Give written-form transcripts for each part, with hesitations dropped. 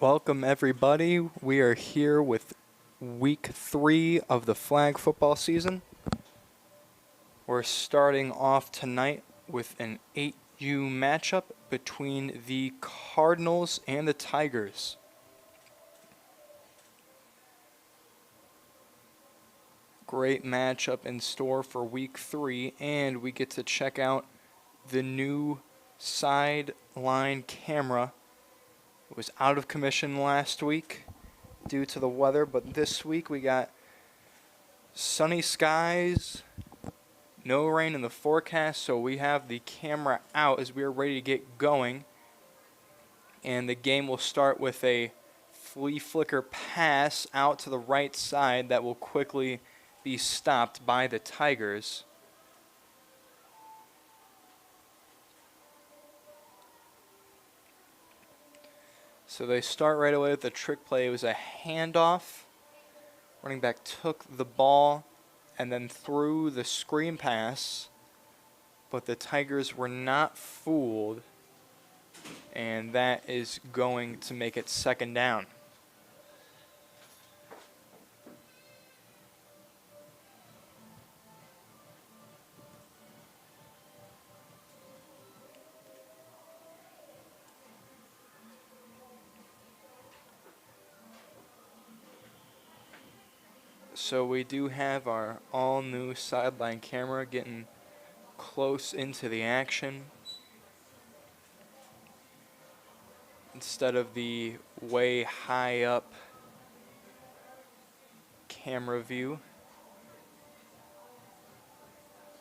Welcome, everybody. We are here with week 3 of the flag football season. We're starting off tonight with an 8U matchup between the Cardinals and the Tigers. Great matchup in store for week 3, and we get to check out the new sideline camera. It was out of commission last week due to the weather, but this week we got sunny skies, no rain in the forecast, so we have the camera out as we are ready to get going. And the game will start with a flea flicker pass out to the right side that will quickly be stopped by the Tigers. So they start right away with the trick play. It was a handoff. Running back took the ball and then threw the screen pass, but the Tigers were not fooled, and that is going to make it second down. So we do have our all-new sideline camera getting close into the action instead of the way high up camera view.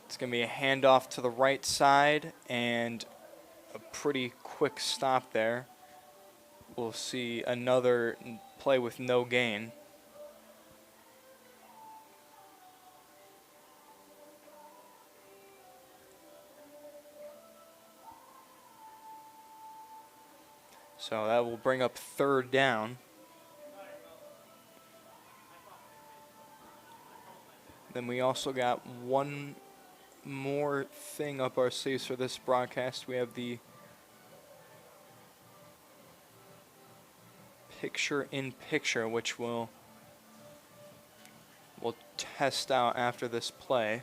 It's going to be a handoff to the right side and a pretty quick stop there. We'll see another play with no gain. So that will bring up third down. Then we also got one more thing up our sleeves for this broadcast. We have the picture-in-picture, which we'll test out after this play.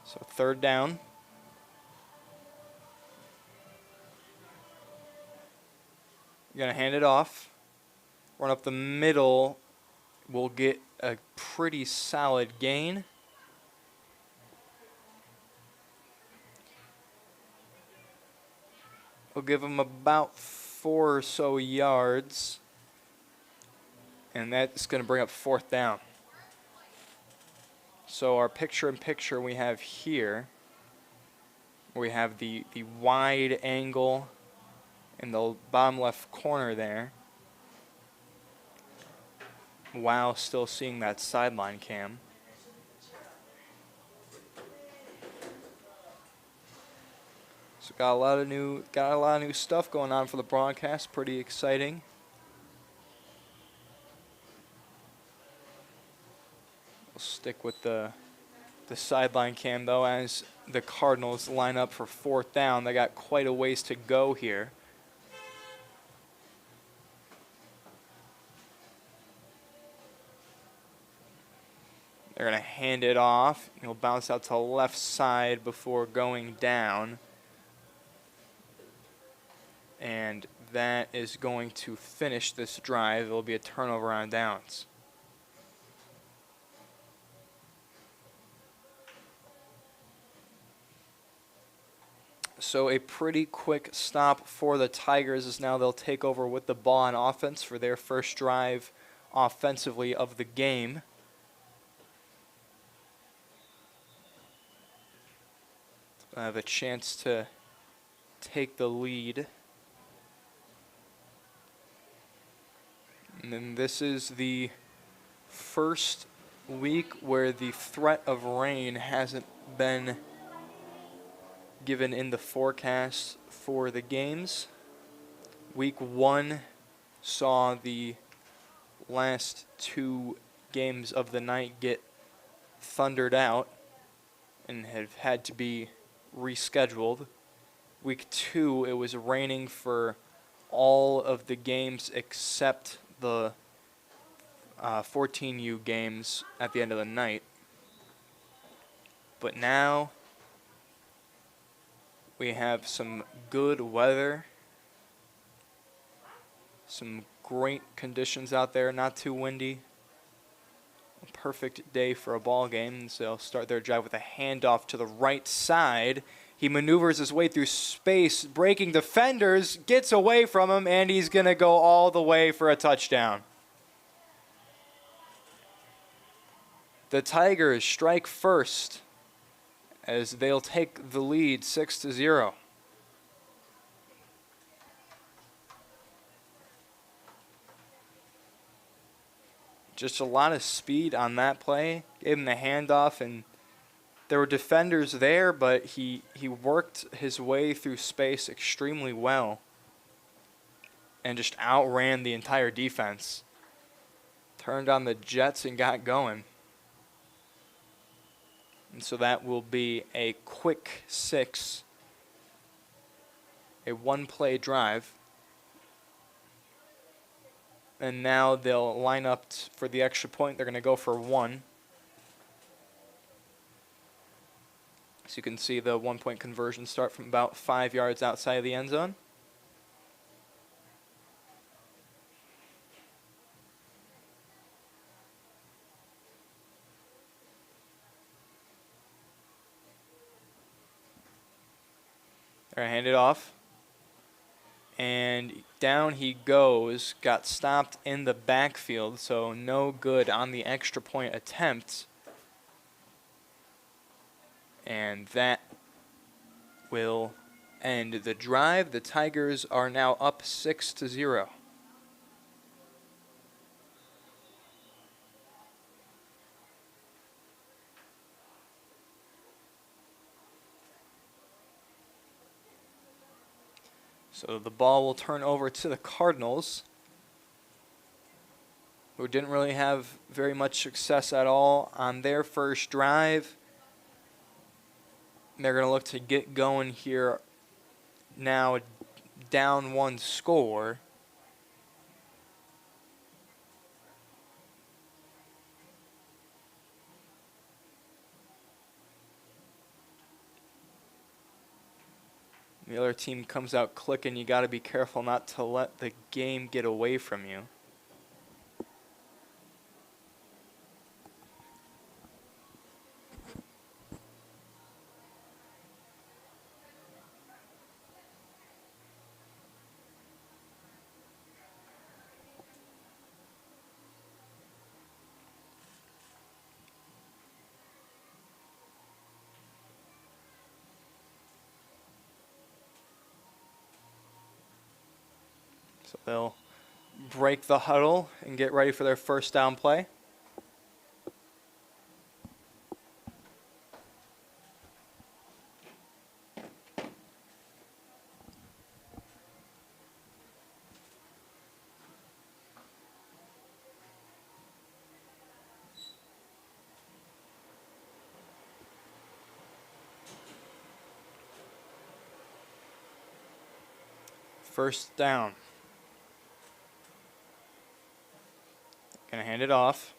So third down. You're going to hand it off. Run up the middle. We'll get a pretty solid gain. We'll give them about 4 or so yards. And that's going to bring up fourth down. So our picture-in-picture we have here, we have the wide angle in the bottom left corner there, while still seeing that sideline cam. So got a lot of new stuff going on for the broadcast. Pretty exciting. We'll stick with the sideline cam, though, as the Cardinals line up for fourth down. They got quite a ways to go here. They're going to hand it off. He'll bounce out to the left side before going down. And that is going to finish this drive. It will be a turnover on downs. So a pretty quick stop for the Tigers as now they'll take over with the ball on offense for their first drive offensively of the game. I have a chance to take the lead. And then this is the first week where the threat of rain hasn't been given in the forecast for the games. Week 1 saw the last 2 games of the night get thundered out and have had to be rescheduled. Week 2, it was raining for all of the games except the 14U games at the end of the night. But now we have some good weather, some great conditions out there, not too windy. A perfect day for a ball game. So they'll start their drive with a handoff to the right side. He maneuvers his way through space, breaking defenders, gets away from him, and he's going to go all the way for a touchdown. The Tigers strike first as they'll take the lead 6-0. Just a lot of speed on that play. Gave him the handoff, and there were defenders there, but he worked his way through space extremely well and just outran the entire defense. Turned on the jets and got going. And so that will be a quick 6, a one-play drive. And now they'll line up for the extra point. They're going to go for 1. So you can see the one-point conversion start from about 5 yards outside of the end zone. They're going to hand it off. And down he goes, got stopped in the backfield, so no good on the extra point attempt. And that will end the drive. The Tigers are now up 6-0. So the ball will turn over to the Cardinals, who didn't really have very much success at all on their first drive. They're going to look to get going here now, down 1 score. The other team comes out clicking. You got to be careful not to let the game get away from you. So they'll break the huddle and get ready for their first down play. First down. Gonna hand it off.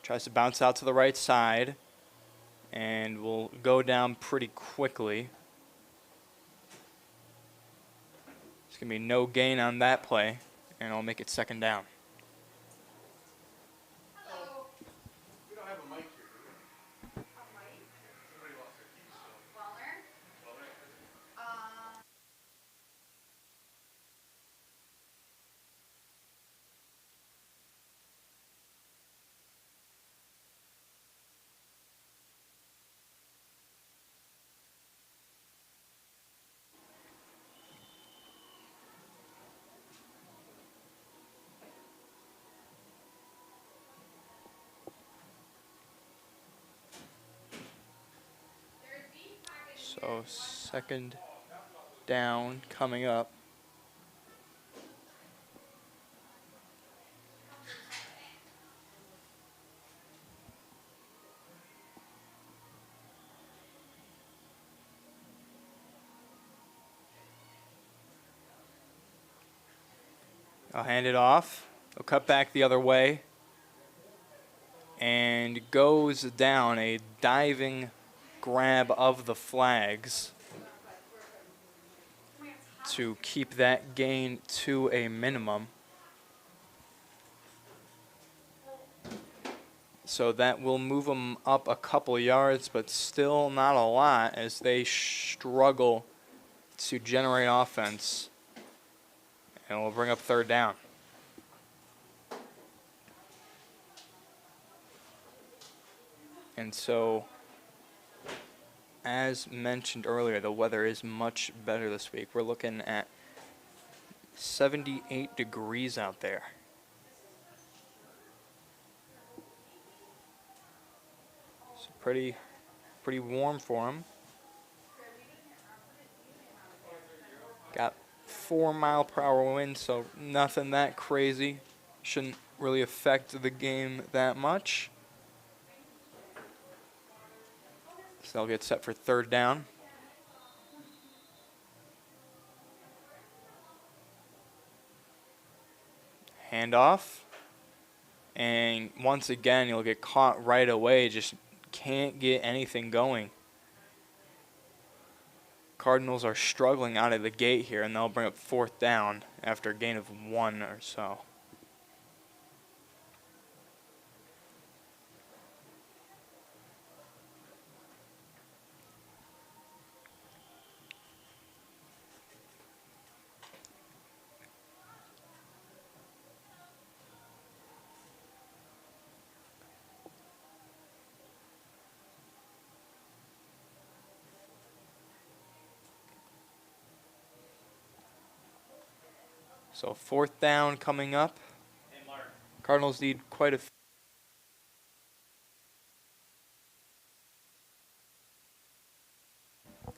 Tries to bounce out to the right side and will go down pretty quickly. There's gonna be no gain on that play, and I'll make it second down. We don't have a mic here, do we? A mic? Somebody lost their keys. Wellner? So second down coming up. I'll hand it off. He'll cut back the other way. And goes down, a diving grab of the flags to keep that gain to a minimum. So that will move them up a couple yards, but still not a lot as they struggle to generate offense. And we'll bring up third down. And so, as mentioned earlier, the weather is much better this week. We're looking at 78 degrees out there. So pretty warm for them. Got 4-mile-per-hour wind, so nothing that crazy. Shouldn't really affect the game that much. So they'll get set for third down. Handoff. And once again, you'll get caught right away. Just can't get anything going. Cardinals are struggling out of the gate here, and they'll bring up fourth down after a gain of 1 or so. So fourth down coming up. Cardinals need quite a few.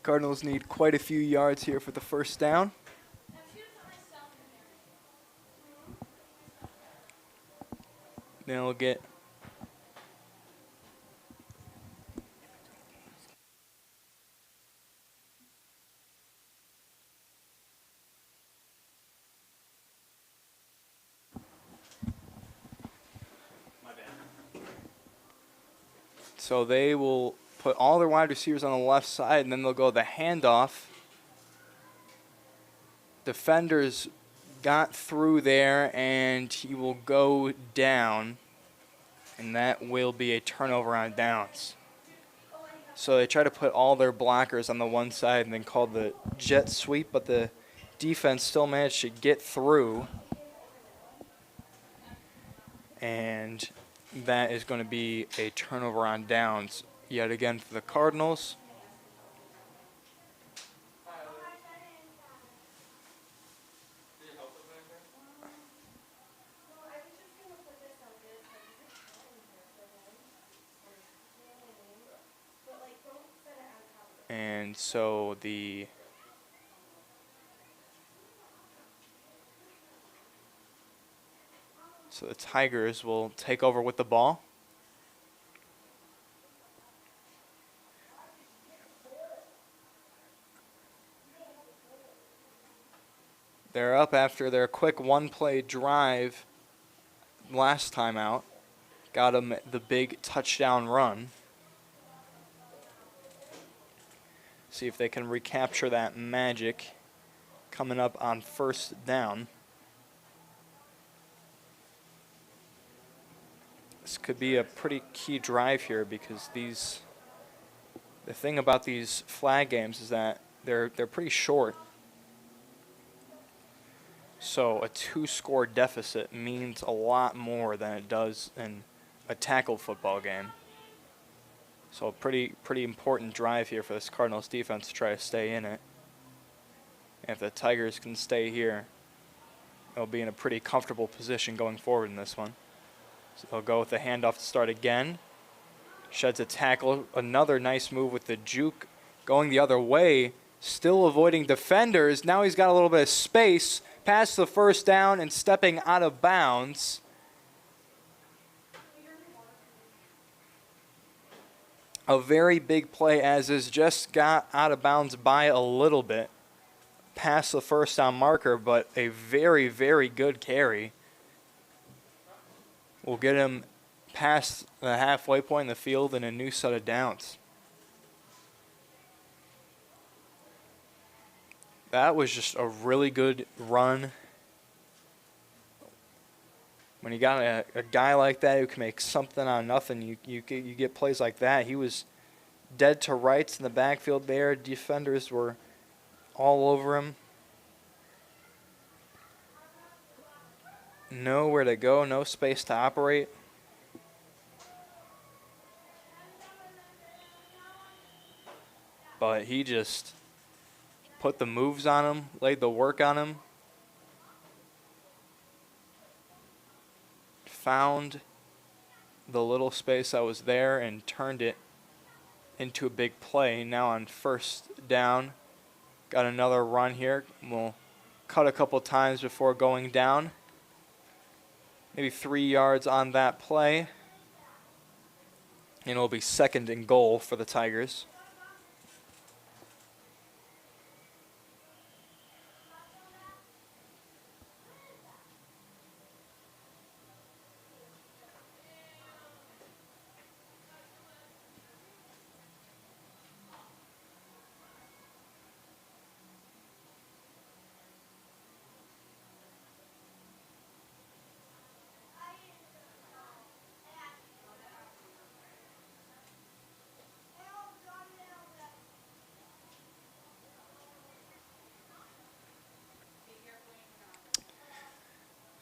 Cardinals need quite a few yards here for the first down. They'll get so they will put all their wide receivers on the left side, and then they'll go the handoff. Defenders got through there, and he will go down, and that will be a turnover on downs. So they try to put all their blockers on the one side and then call the jet sweep, but the defense still managed to get through. And that is going to be a turnover on downs yet again for the Cardinals. And so the Tigers will take over with the ball. They're up after their quick one-play drive last time out. Got them the big touchdown run. See if they can recapture that magic coming up on first down. This could be a pretty key drive here because the thing about these flag games is that they're pretty short. So a 2-score deficit means a lot more than it does in a tackle football game. So a pretty important drive here for this Cardinals defense to try to stay in it. And if the Tigers can stay here, they'll be in a pretty comfortable position going forward in this one. So they'll go with the handoff to start again. Sheds a tackle. Another nice move with the juke going the other way. Still avoiding defenders. Now he's got a little bit of space. Past the first down and stepping out of bounds. A very big play as is just got out of bounds by a little bit. past the first down marker, but a very, very good carry will get him past the halfway point in the field and a new set of downs. That was just a really good run. When you got a guy like that who can make something out of nothing, you get plays like that. He was dead to rights in the backfield there. Defenders were all over him. Nowhere to go, no space to operate. But he just put the moves on him, laid the work on him. Found the little space that was there and turned it into a big play. Now on first down, got another run here. We'll cut a couple times before going down. Maybe 3 yards on that play. And it'll be 2nd and goal for the Tigers.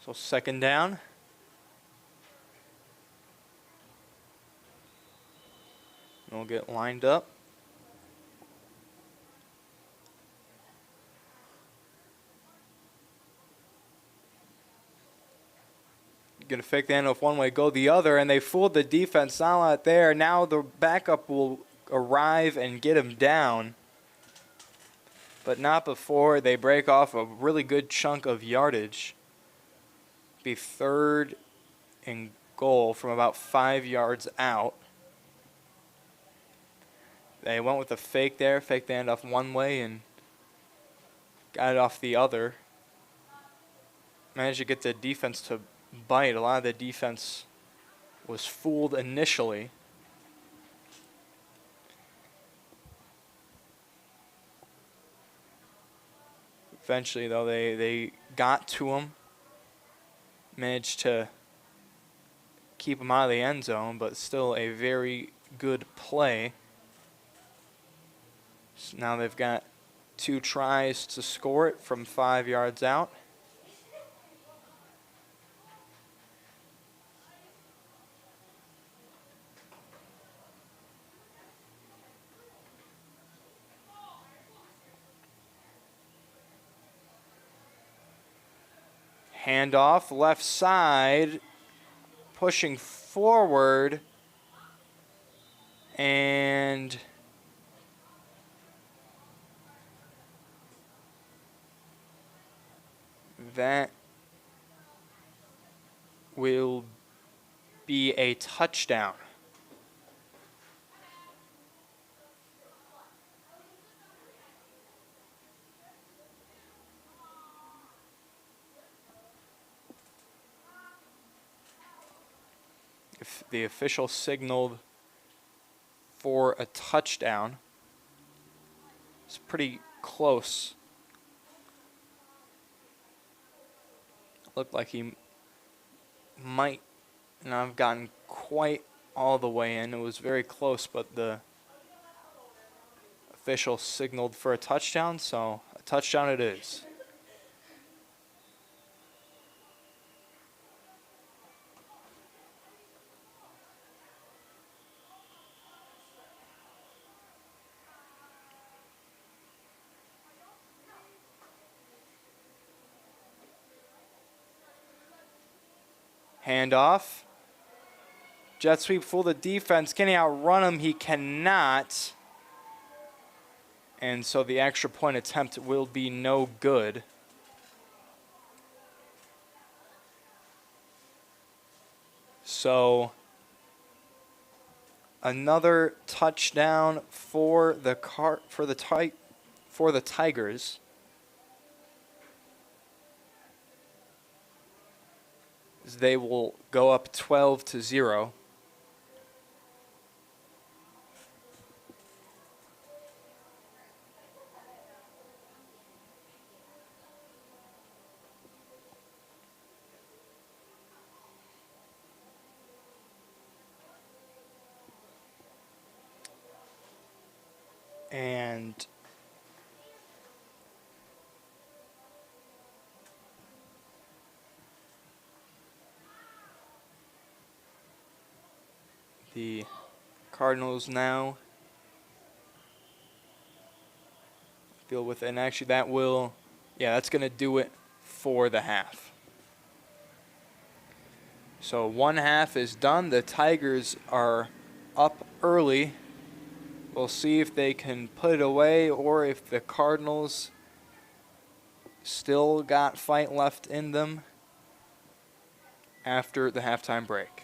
So 2nd down. We'll get lined up. Going to fake the handoff one way, go the other, and they fooled the defense. Not a lot there. Now the backup will arrive and get him down, but not before they break off a really good chunk of yardage. Be 3rd and goal from about 5 yards out. They went with a fake there, faked the handoff one way and got it off the other. Managed to get the defense to bite. A lot of the defense was fooled initially. Eventually, though, they got to him. Managed to keep him out of the end zone, but still a very good play. So now they've got 2 tries to score it from 5 yards out. Handoff, left side, pushing forward, and that will be a touchdown. If the official signaled for a touchdown. It's pretty close. Looked like he might not have gotten quite all the way in. It was very close, but the official signaled for a touchdown, so a touchdown it is. Handoff. Jet sweep, fool the defense. Can he outrun him? He cannot. And so the extra point attempt will be no good. So another touchdown for the Tigers. they will go up 12-0. And the Cardinals now deal with it. And actually that will, yeah, that's going to do it for the half. So one half is done. The Tigers are up early. We'll see if they can put it away or if the Cardinals still got fight left in them after the halftime break.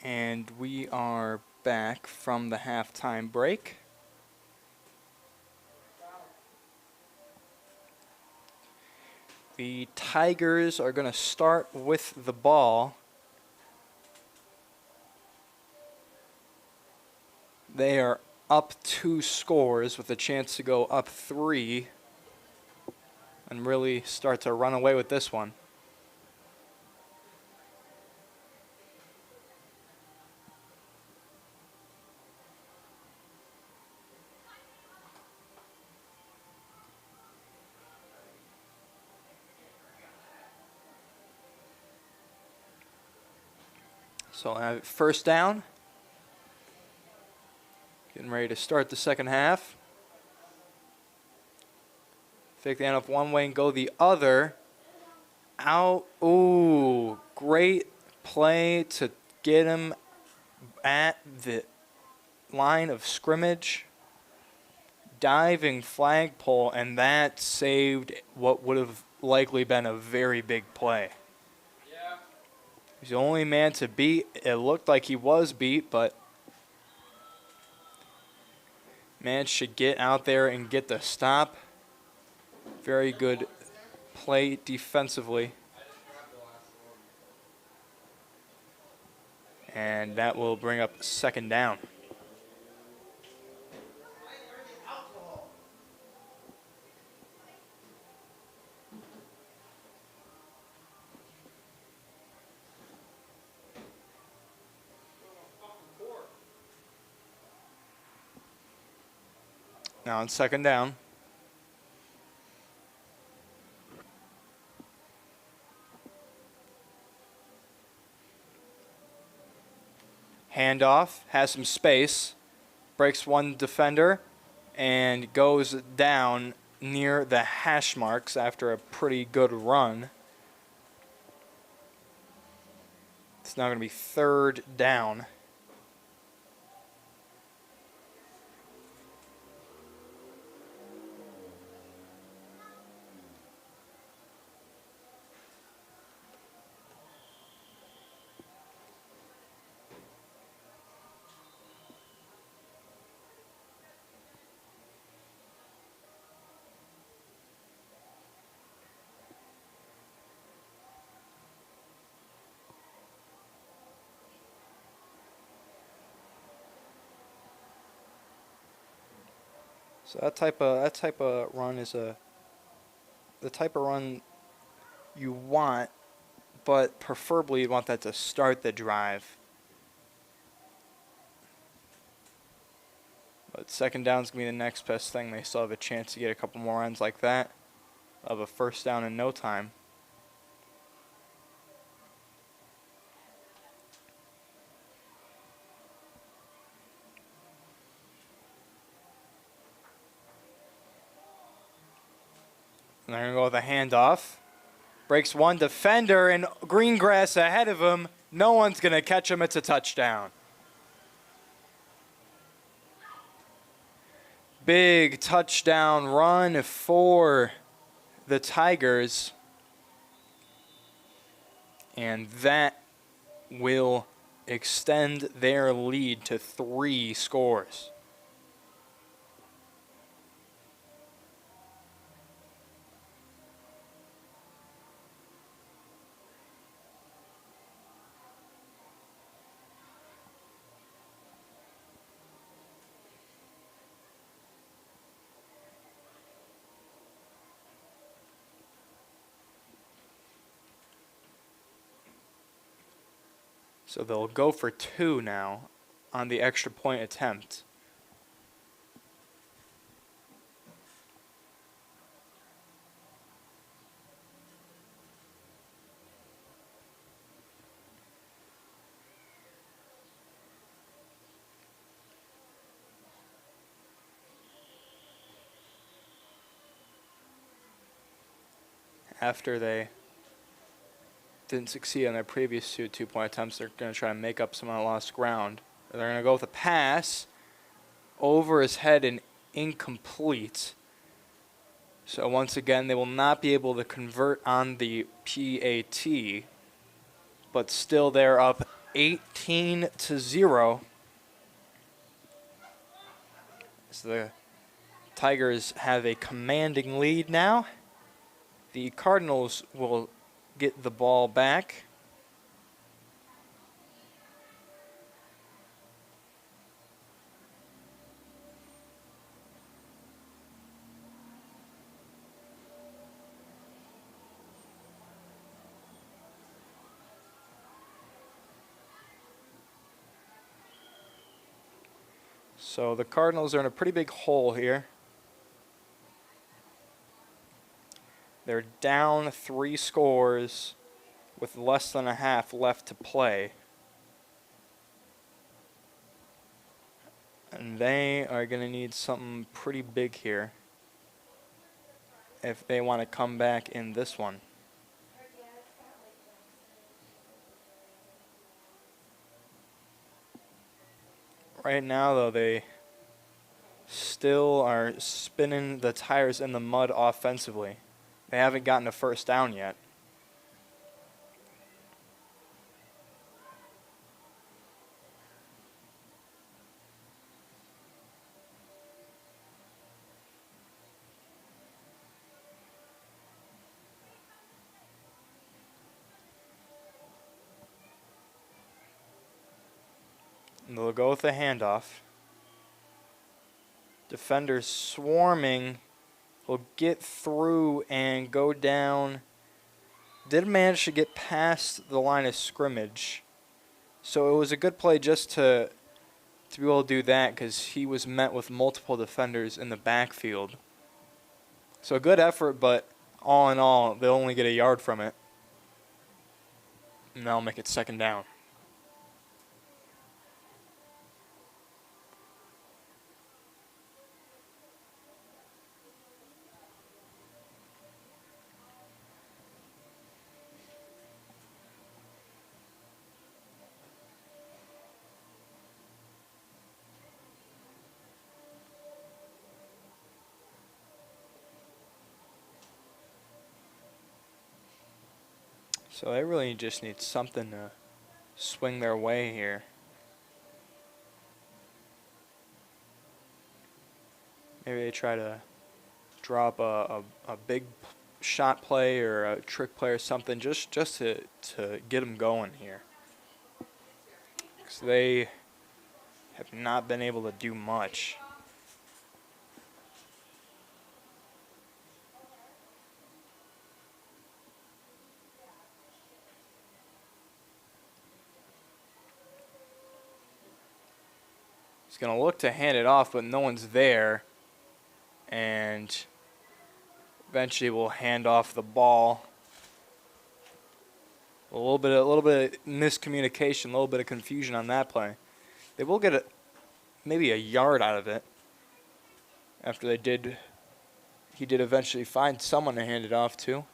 And we are back from the halftime break. The Tigers are going to start with the ball. They are up 2 scores with a chance to go up 3 and really start to run away with this one. So first down. Getting ready to start the second half. Fake the handoff one way and go the other. Out. Ooh, great play to get him at the line of scrimmage. Diving flagpole, and that saved what would have likely been a very big play. Yeah. He's the only man to beat. It looked like he was beat, but managed to get out there and get the stop. Very good play defensively. And that will bring up second down. Now on second down. Handoff, has some space, breaks one defender, and goes down near the hash marks after a pretty good run. It's now going to be third down. So that type of run is the type of run you want, but preferably you want that to start the drive. But second down's gonna be the next best thing. They still have a chance to get a couple more runs like that of a first down in no time. And they're going to go with a handoff. Breaks one defender, and green grass ahead of him. No one's going to catch him. It's a touchdown. Big touchdown run for the Tigers. And that will extend their lead to 3 scores. So they'll go for 2 now on the extra point attempt. After they didn't succeed on their previous 2 two-point attempts, they're going to try to make up some of the lost ground. They're going to go with a pass over his head and incomplete. So once again, they will not be able to convert on the PAT, but still they're up 18-0. So the Tigers have a commanding lead now. The Cardinals will get the ball back. So the Cardinals are in a pretty big hole here. They're down 3 scores with less than a half left to play. And they are going to need something pretty big here if they want to come back in this one. Right now, though, they still are spinning the tires in the mud offensively. They haven't gotten a first down yet. And they'll go with the handoff. Defenders swarming. Will get through and go down. Did manage to get past the line of scrimmage. So it was a good play just to be able to do that because he was met with multiple defenders in the backfield. So a good effort, but all in all, they'll only get a yard from it. And that'll make it second down. So they really just need something to swing their way here. Maybe they try to drop a big shot play or a trick play or something just to get them going here. Because they have not been able to do much. He's going to look to hand it off, but no one's there. And eventually we'll hand off the ball. A little bit of miscommunication, a little bit of confusion on that play. They will get maybe a yard out of it after he did eventually find someone to hand it off to.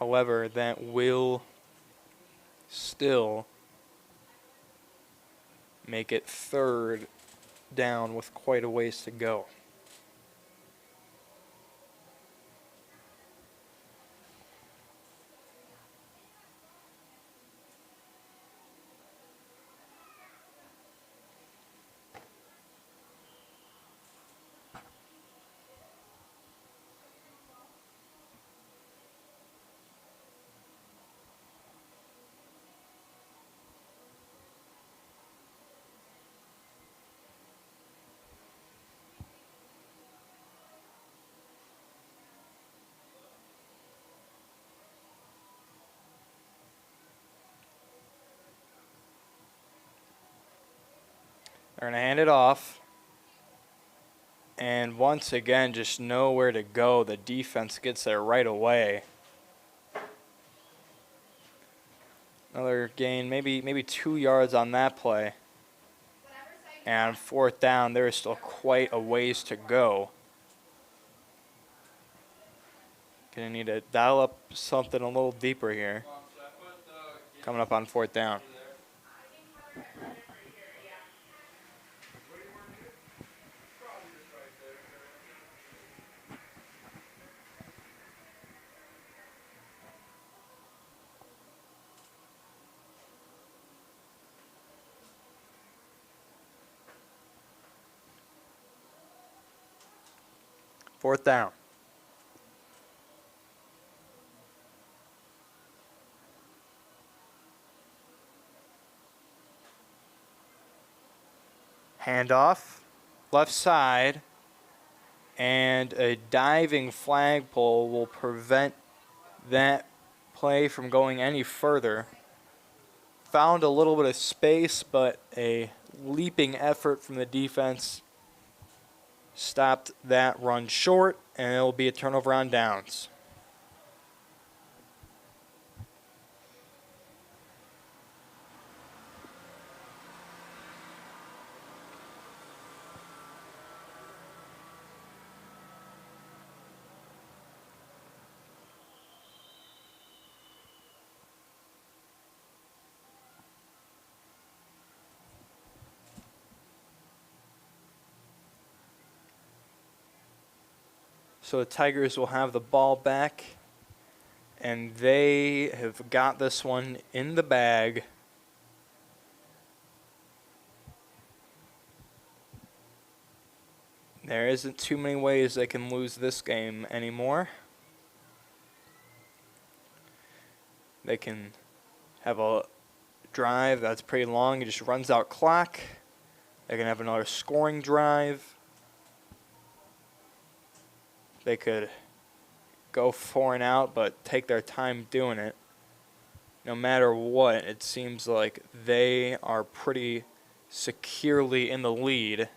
However, that will still make it third down with quite a ways to go. They're going to hand it off. And once again, just nowhere to go. The defense gets there right away. Another gain, maybe 2 yards on that play. And fourth down, there is still quite a ways to go. Gonna need to dial up something a little deeper here. Coming up on fourth down. 4th down. Handoff, left side, and a diving flagpole will prevent that play from going any further. Found a little bit of space, but a leaping effort from the defense stopped that run short, and it will be a turnover on downs. So the Tigers will have the ball back, and they have got this one in the bag. There isn't too many ways they can lose this game anymore. They can have a drive that's pretty long. It just runs out clock. They can have another scoring drive. They could go 4 and out, but take their time doing it. No matter what, it seems like they are pretty securely in the lead.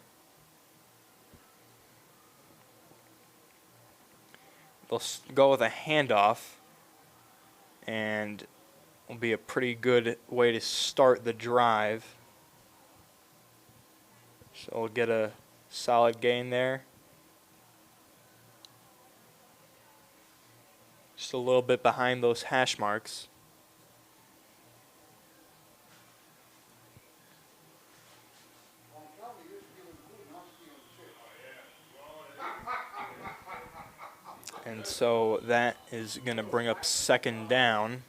They'll go with a handoff, and will be a pretty good way to start the drive. So we'll get a solid gain there. Just a little bit behind those hash marks. And so that is going to bring up 2nd down.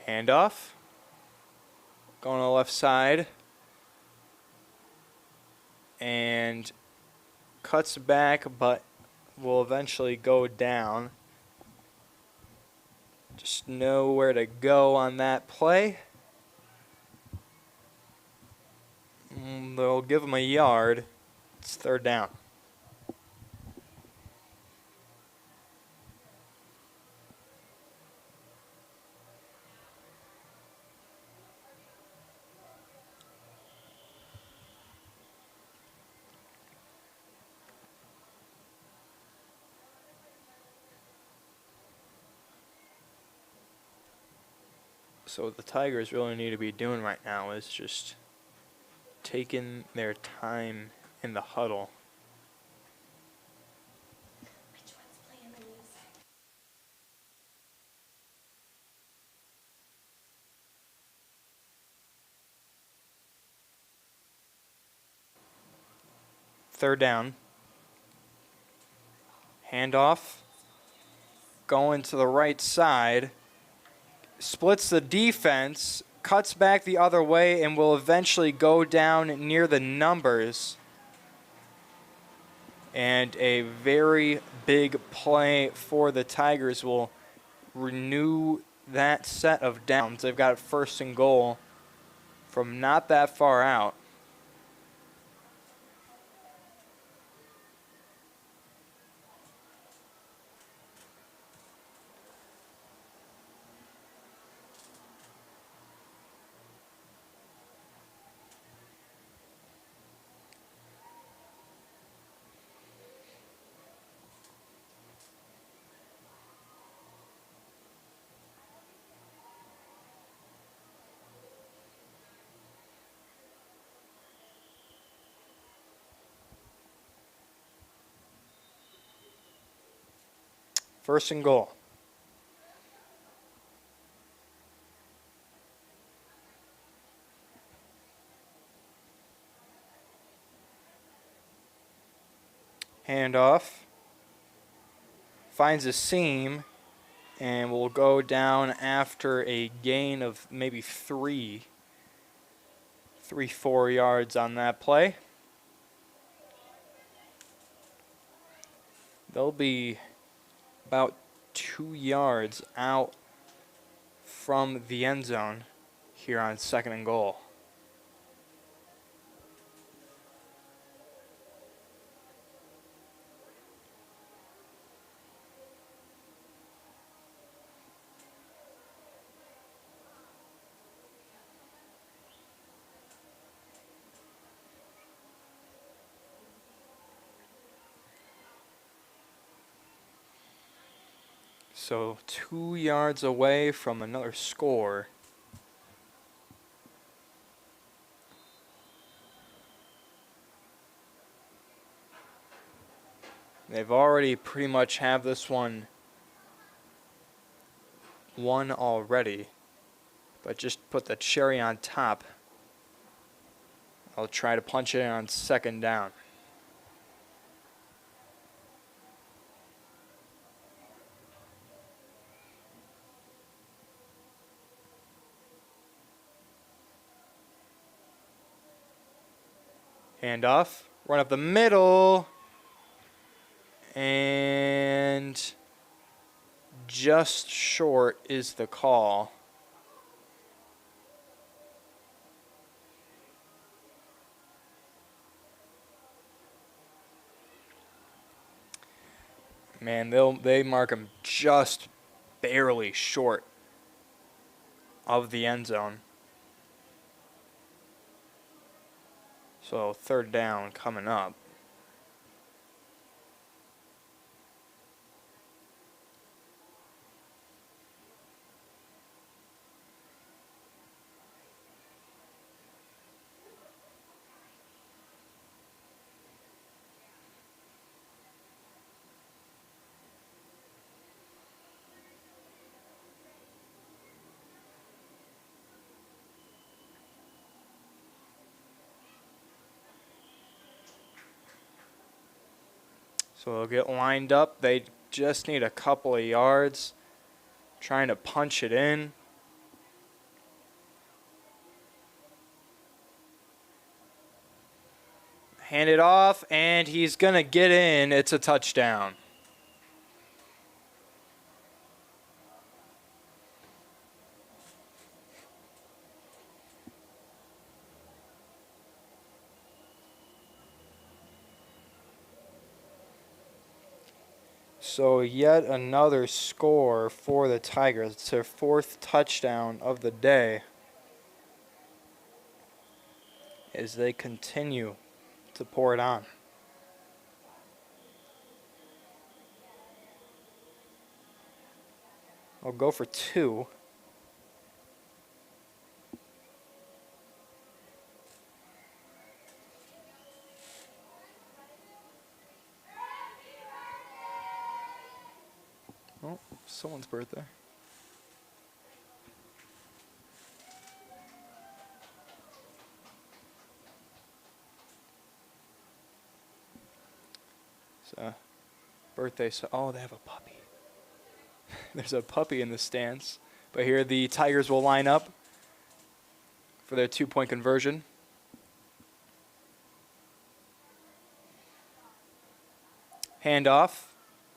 Handoff. Going to the left side. And cuts back, but will eventually go down. Just nowhere to go on that play. They'll give him a yard. It's 3rd down. So what the Tigers really need to be doing right now is just taking their time in the huddle. Which one's playing the music? 3rd down. Handoff. Going to the right side. Splits the defense. Cuts back the other way and will eventually go down near the numbers. And a very big play for the Tigers will renew that set of downs. They've got 1st and goal from not that far out. First and goal. Handoff. Finds a seam and will go down after a gain of maybe 4 yards on that play. They'll be about 2 yards out from the end zone here on 2nd and goal. So 2 yards away from another score. They've already pretty much have this one won already, but just put the cherry on top. I'll try to punch it in on 2nd down. Handoff, run up the middle, and just short is the call. Man, they mark him just barely short of the end zone. So 3rd down coming up. So they'll get lined up. They just need a couple of yards. Trying to punch it in. Hand it off, and he's going to get in. It's a touchdown. So yet another score for the Tigers. It's their 4th touchdown of the day as they continue to pour it on. I'll go for 2. Oh, someone's birthday. So, birthday. So, oh, they have a puppy. There's a puppy in the stands. But here the Tigers will line up for their 2-point conversion. Handoff.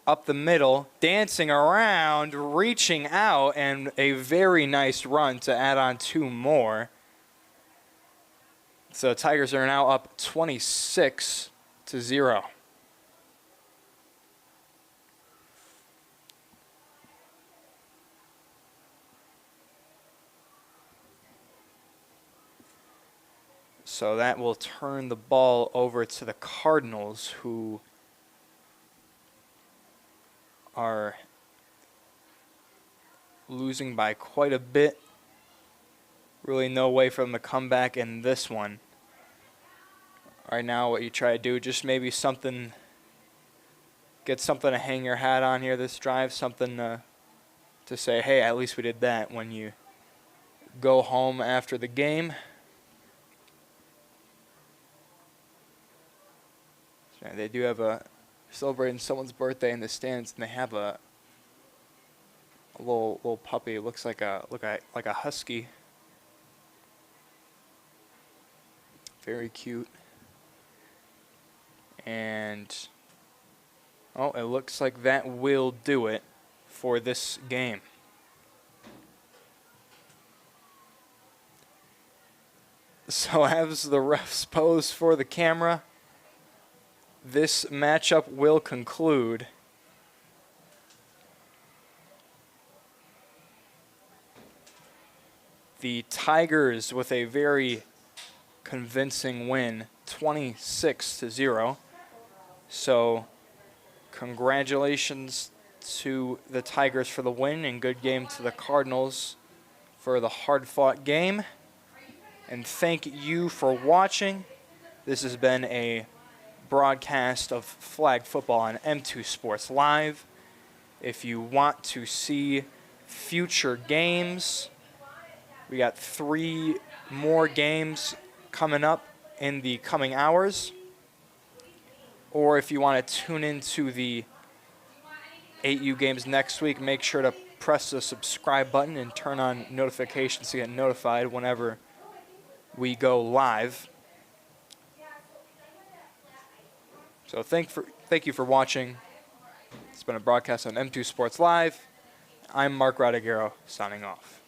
Up the middle, dancing around, reaching out, and a very nice run to add on 2 more. So Tigers are now up 26-0. So that will turn the ball over to the Cardinals, who are losing by quite a bit. Really no way for them to come back in this one. Right now what you try to do, just maybe something, get something to hang your hat on here this drive, something to say, hey, at least we did that when you go home after the game. So they do have a celebrating someone's birthday in the stands, and they have a little puppy. It looks like a husky. Very cute. And oh, it looks like that will do it for this game. So as the refs pose for the camera, this matchup will conclude. The Tigers with a very convincing win, 26-0. So congratulations to the Tigers for the win, and good game to the Cardinals for the hard-fought game. And thank you for watching. This has been a broadcast of flag football on M2 Sports Live. If you want to see future games, we got 3 more games coming up in the coming hours. Or if you want to tune into the 8U games next week, make sure to press the subscribe button and turn on notifications to get notified whenever we go live. So thank you for watching. It's been a broadcast on M2 Sports Live. I'm Mark Radiguero, signing off.